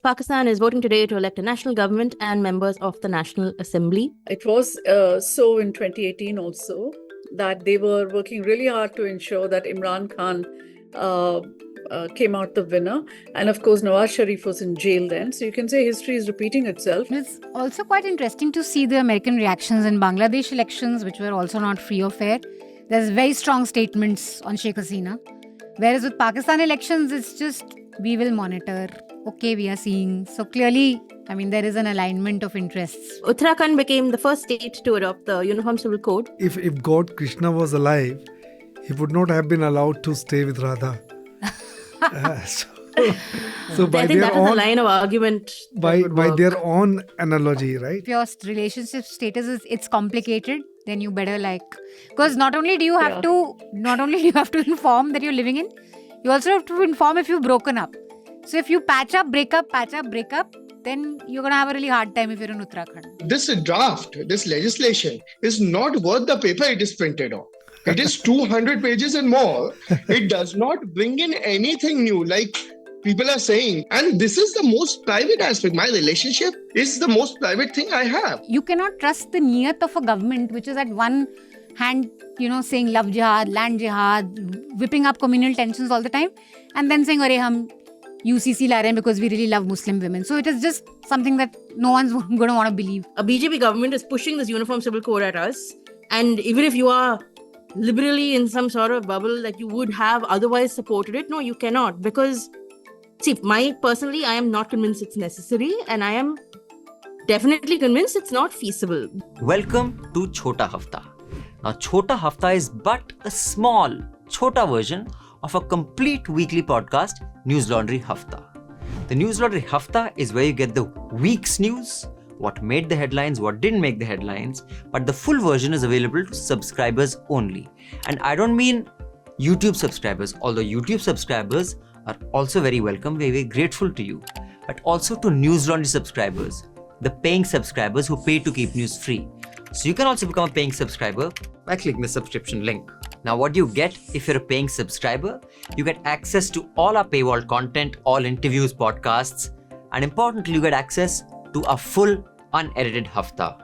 Pakistan is voting today to elect a national government and members of the National Assembly. It was so in 2018 also that they were working really hard to ensure that Imran Khan came out the winner. And of course, Nawaz Sharif was in jail then. So you can say history is repeating itself. It's also quite interesting to see the American reactions in Bangladesh elections, which were also not free or fair. There's very strong statements on Sheikh Hasina. Whereas with Pakistan elections, it's just, we will monitor. Okay, we are seeing. So clearly, there is an alignment of interests. Uttarakhand became the first state to adopt the Uniform Civil Code. If God Krishna was alive, he would not have been allowed to stay with Radha. So by I think their that is the own line of argument. by their own analogy, right? If your relationship status is it's complicated, then you better because not only do you have to inform that you're living in, you also have to inform if you've broken up. So if you patch up, break up, then you're gonna have a really hard time if you're in Uttarakhand. This draft, this legislation is not worth the paper it is printed on. It is 200 pages and more. It does not bring in anything new, like people are saying. And this is the most private aspect. My relationship is the most private thing I have. You cannot trust the niyat of a government, which is at one hand, saying love jihad, land jihad, whipping up communal tensions all the time, and then saying, hum UCC la rahe hain because we really love Muslim women. So it is just something that no one's going to want to believe. A BJP government is pushing this Uniform Civil Code at us. And even if you are liberally in some sort of bubble that you would have otherwise supported it, no, you cannot. Because, personally, I am not convinced it's necessary. And I am definitely convinced it's not feasible. Welcome to Chota Hafta. Now, Chota Hafta is but a small, chota version of a complete weekly podcast, Newslaundry Hafta. The Newslaundry Hafta is where you get the week's news, what made the headlines, what didn't make the headlines, but the full version is available to subscribers only. And I don't mean YouTube subscribers, although YouTube subscribers are also very welcome, very, very grateful to you, but also to Newslaundry subscribers, the paying subscribers who pay to keep news free. So you can also become a paying subscriber by clicking the subscription link. Now, what do you get if you're a paying subscriber? You get access to all our paywall content, all interviews, podcasts, and importantly, you get access to a full unedited Hafta,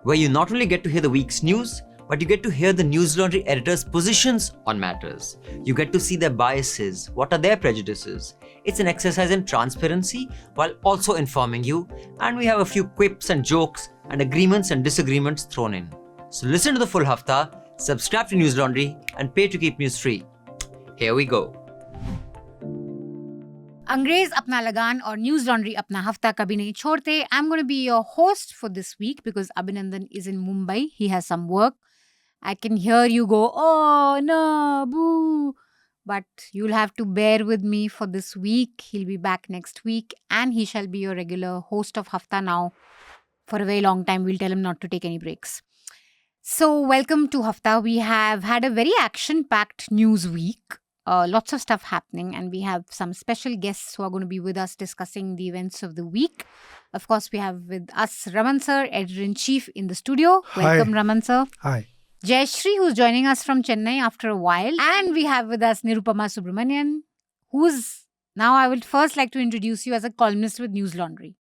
where you not only get to hear the week's news, but you get to hear the Newslaundry editors' positions on matters. You get to see their biases, what are their prejudices. It's an exercise in transparency while also informing you, and we have a few quips and jokes and agreements and disagreements thrown in. So listen to the full Hafta, subscribe to Newslaundry, and pay to keep news free. Here we go. Angrez apna lagan or Newslaundry apna hafta kabhi nahi chhodte. I'm going to be your host for this week because Abhinandan is in Mumbai. He has some work. I can hear you go, oh no, boo. But you'll have to bear with me for this week. He'll be back next week and he shall be your regular host of Hafta now for a very long time. We'll tell him not to take any breaks. So welcome to Hafta. We have had a very action-packed news week. Lots of stuff happening, and we have some special guests who are going to be with us discussing the events of the week. Of course, we have with us Raman sir, editor-in-chief in the studio. Welcome, Hi. Raman sir. Hi. Jayashree, who's joining us from Chennai after a while. And we have with us Nirupama Subramanian, who's now I would first like to introduce you as a columnist with Newslaundry.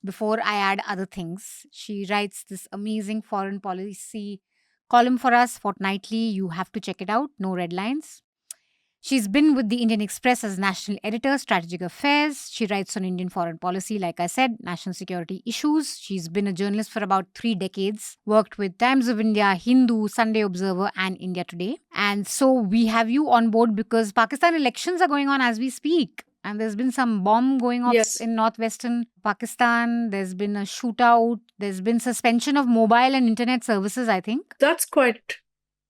Before I add other things, she writes this amazing foreign policy column for us fortnightly. You have to check it out. No red lines. She's been with the Indian Express as national editor, strategic affairs. She writes on Indian foreign policy, like I said, national security issues. She's been a journalist for about 3 decades, worked with Times of India, Hindu, Sunday Observer, and India Today. And so we have you on board because Pakistan elections are going on as we speak. And there's been some bomb going off in northwestern Pakistan. There's been a shootout. There's been suspension of mobile and internet services, I think. That's quite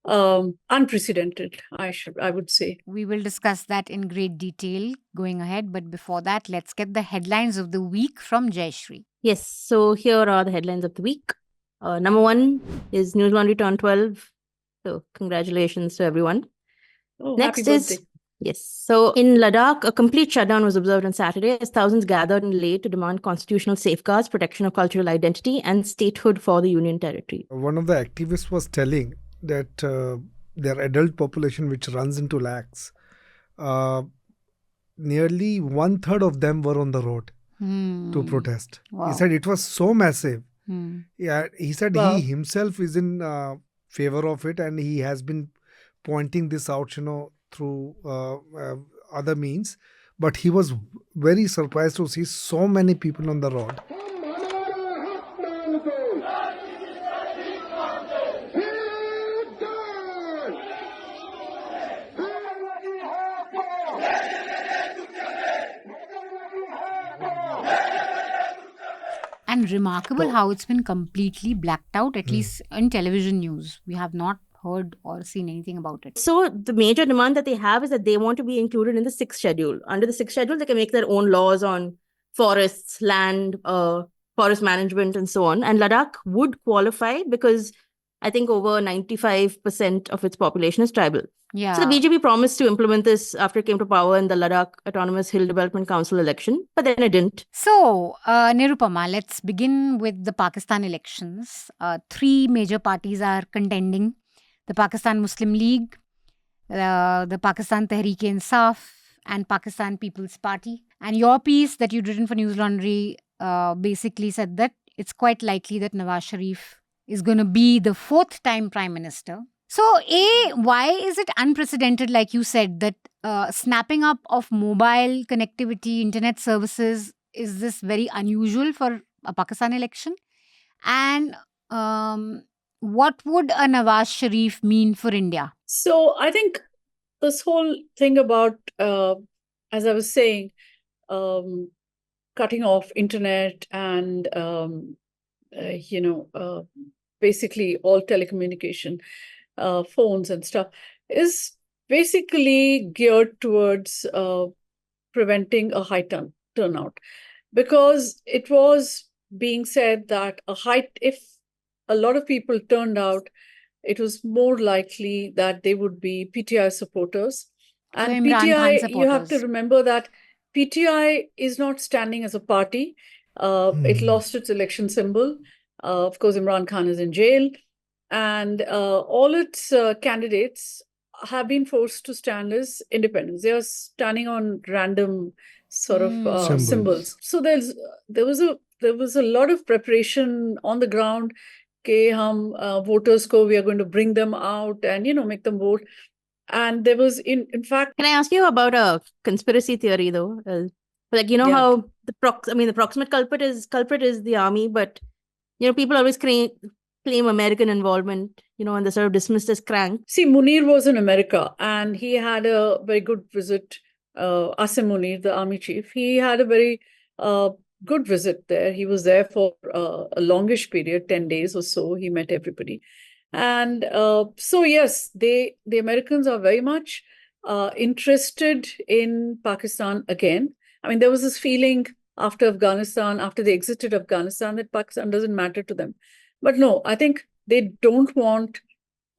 unprecedented, I would say. We will discuss that in great detail going ahead. But before that, let's get the headlines of the week from Jayashree. Yes, so here are the headlines of the week. Number 1 is Newslaundry turned 12. So congratulations to everyone. Oh, Next happy is... birthday. Yes. So in Ladakh, a complete shutdown was observed on Saturday as thousands gathered in Leh to demand constitutional safeguards, protection of cultural identity, and statehood for the Union Territory. One of the activists was telling that their adult population, which runs into lakhs, nearly 1/3 of them were on the road. to protest. Wow. He said it was so massive. Yeah, he said Wow. he himself is in favor of it, and he has been pointing this out, through other means. But he was very surprised to see so many people on the road. And remarkable how it's been completely blacked out, at least in television news. We have not heard or seen anything about it. So the major demand that they have is that they want to be included in the 6th schedule. Under the 6th schedule, they can make their own laws on forests, land, forest management, and so on. And Ladakh would qualify because I think over 95% of its population is tribal. Yeah. So the BJP promised to implement this after it came to power in the Ladakh Autonomous Hill Development Council election, but then it didn't. So, Nirupama, let's begin with the Pakistan elections. 3 major parties are contending. The Pakistan Muslim League, the Pakistan Tehreek-e-Insaf, and Pakistan People's Party. And your piece that you'd written for Newslaundry basically said that it's quite likely that Nawaz Sharif is going to be the 4th time Prime Minister. So, why is it unprecedented, like you said, that snapping up of mobile connectivity, internet services, is this very unusual for a Pakistan election? And what would a Nawaz Sharif mean for India? So I think this whole thing about, as I was saying, cutting off internet and, basically all telecommunication, phones and stuff, is basically geared towards preventing a high turnout. Because it was being said that if a lot of people turned out, it was more likely that they would be PTI supporters. So And Imran Khan PTI, you have to supporters. remember that PTI is not standing as a party. It lost its election symbol. Of course, Imran Khan is in jail. And all its candidates have been forced to stand as independents. They are standing on random sort of symbols. So there was a lot of preparation on the ground. Voters we are going to bring them out and make them vote. And there was in fact. Can I ask you about a conspiracy theory though? How the proximate culprit is the army, but people always claim American involvement, and they're sort of dismissed as crank. See, Munir was in America and he had a very good visit. Asim Munir, the army chief, he had a very good visit there. He was there for a longish period, 10 days or so. He met everybody. And so, yes, the Americans are very much interested in Pakistan again. I mean, there was this feeling after they exited Afghanistan, that Pakistan doesn't matter to them. But no, I think they don't want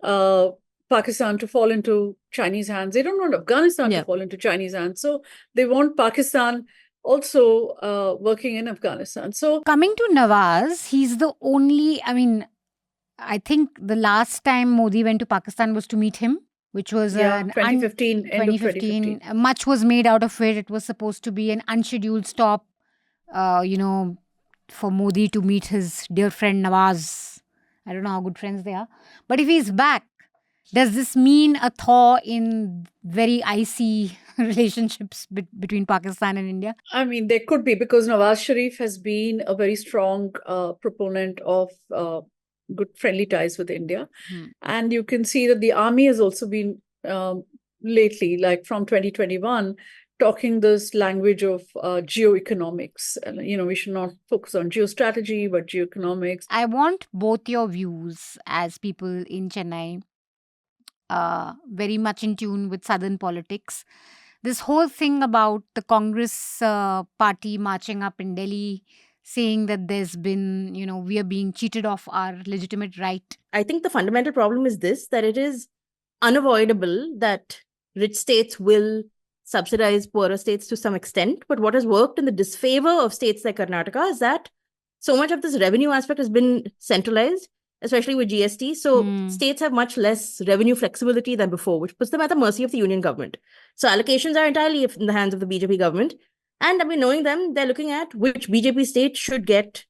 Pakistan to fall into Chinese hands. They don't want Afghanistan to fall into Chinese hands. So they want Pakistan also working in Afghanistan. So coming to Nawaz, he's the only, I think the last time Modi went to Pakistan was to meet him, which was 2015, end of 2015. Much was made out of it. It was supposed to be an unscheduled stop, for Modi to meet his dear friend Nawaz. I don't know how good friends they are. But if he's back, does this mean a thaw in very icy relationships between Pakistan and India? I mean, there could be, because Nawaz Sharif has been a very strong proponent of good friendly ties with India. And you can see that the army has also been lately, like from 2021, talking this language of geoeconomics. We should not focus on geostrategy, but geoeconomics. I want both your views as people in Chennai, very much in tune with southern politics. This whole thing about the Congress party marching up in Delhi, saying that there's been, we are being cheated of our legitimate right. I think the fundamental problem is this, that it is unavoidable that rich states will subsidize poorer states to some extent. But what has worked in the disfavor of states like Karnataka is that so much of this revenue aspect has been centralized, especially with GST. So states have much less revenue flexibility than before, which puts them at the mercy of the union government. So allocations are entirely in the hands of the BJP government. And I mean, knowing them, they're looking at which BJP state should get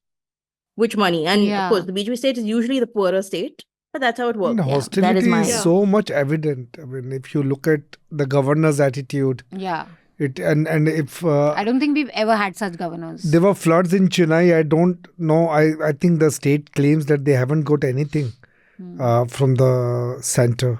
which money. And Yeah. of course, the BJP state is usually the poorer state, but that's how it works. And Yeah, that is hostility my. is Yeah. so much evident. I mean, if you look at the governor's attitude, Yeah. and if I don't think we've ever had such governors. there were floods in Chennai, I don't know. I think the state claims that they haven't got anything from the center.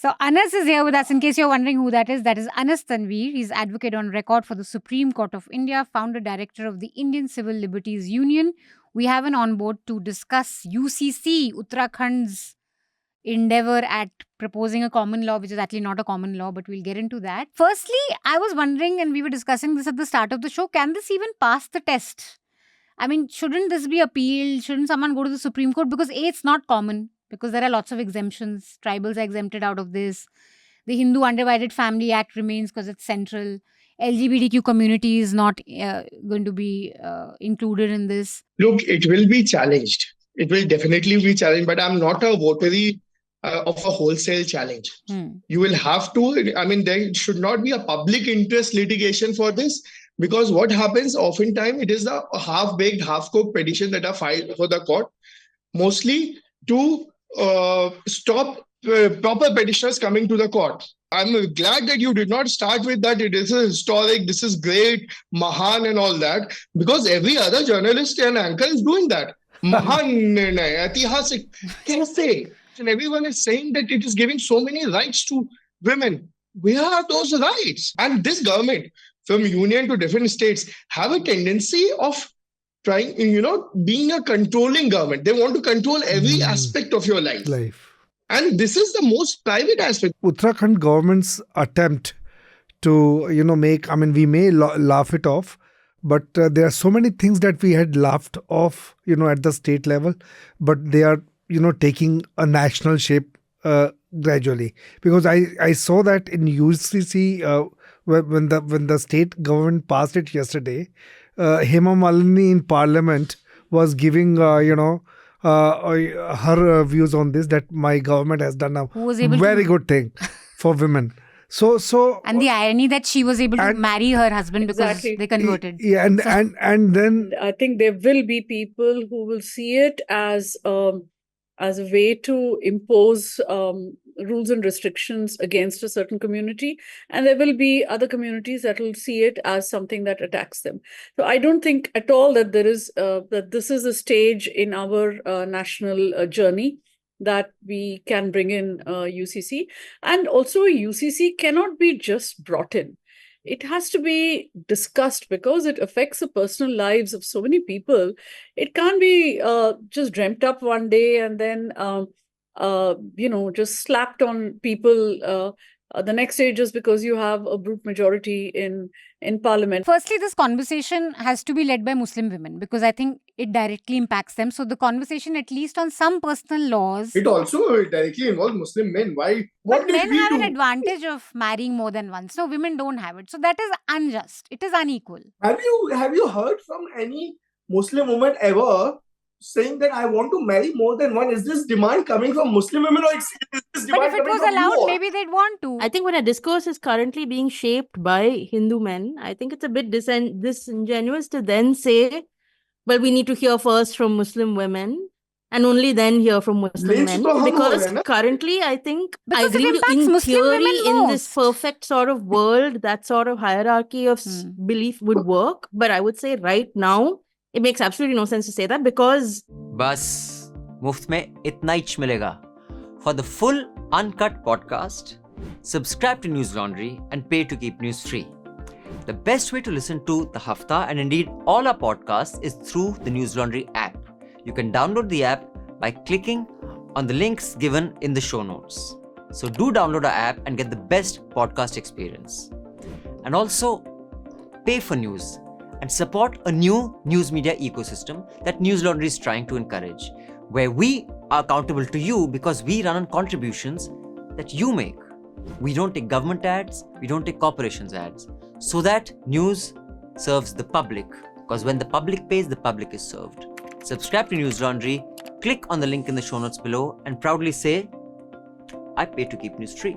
So Anas is here with us. In case you're wondering who that is Anas Tanwir. He's advocate on record for the Supreme Court of India, founder director of the Indian Civil Liberties Union. We have him on board to discuss UCC, Uttarakhand's endeavor at proposing a common law, which is actually not a common law, but we'll get into that. Firstly, I was wondering, and we were discussing this at the start of the show, can this even pass the test? I mean, shouldn't this be appealed? Shouldn't someone go to the Supreme Court? Because A, it's not common, because there are lots of exemptions. Tribals are exempted out of this. The Hindu Undivided Family Act remains because it's central. LGBTQ community is not going to be included in this. Look, it will be challenged. It will definitely be challenged, but I'm not a votary of a wholesale challenge. You will have to, I mean, there should not be a public interest litigation for this, because what happens oftentimes, it is a half-baked, half-cooked petition that are filed for the court, mostly to stop proper petitioners coming to the court. I'm glad that you did not start with that. It is historic, this is great, Mahan and all that, because every other journalist and anchor is doing that. Mahan, Aitihasik, kaise? And everyone is saying that it is giving so many rights to women. Where are those rights? And this government, from union to different states, have a tendency of trying, being a controlling government. They want to control every aspect of your life. And this is the most private aspect. Uttarakhand government's attempt to, make, I mean, we may laugh it off, but there are so many things that we had laughed off, at the state level, but they are, taking a national shape gradually. Because I saw that in UCC, when the state government passed it yesterday, Hema Malini in Parliament was giving, her views on this, that my government has done a very good thing for women. So and the irony that she was able to marry her husband because they converted. Yeah, and then I think there will be people who will see it as a way to impose rules and restrictions against a certain community, and there will be other communities that will see it as something that attacks them. So I don't think at all that there is that this is a stage in our national journey that we can bring in UCC. And also UCC cannot be just brought in. It has to be discussed because it affects the personal lives of so many people. It can't be just dreamt up one day and then, just slapped on people the next day just because you have a brute majority in parliament. Firstly, this conversation has to be led by Muslim women because I think it directly impacts them. So the conversation, at least on some personal laws. It also directly involves Muslim men. Why? But men have an advantage of marrying more than once. No, women don't have it. So that is unjust. It is unequal. Have you heard from any Muslim woman ever saying that I want to marry more than one? Is this demand coming from Muslim women, or is this demand But if it coming was from allowed, you? maybe they'd want to. I think when a discourse is currently being shaped by Hindu men, I think it's a bit disingenuous to then say, well, we need to hear first from Muslim women and only then hear from Muslim men. Because currently, I think, I Because it agree with you, impacts in Muslim theory, women in most. this perfect sort of world, that sort of hierarchy of belief would work. But I would say right now, it makes absolutely no sense to say that because... बस मुफ्त में इतना ही मिलेगा. For the full uncut podcast, subscribe to Newslaundry and pay to keep news free. The best way to listen to the Hafta and indeed all our podcasts is through the Newslaundry app. You can download the app by clicking on the links given in the show notes. So do download our app and get the best podcast experience. And also pay for news and support a new news media ecosystem that Newslaundry is trying to encourage, where we are accountable to you because we run on contributions that you make. We don't take government ads, we don't take corporations ads, so that news serves the public, because when the public pays, the public is served. Subscribe to Newslaundry, click on the link in the show notes below and proudly say, I pay to keep news free.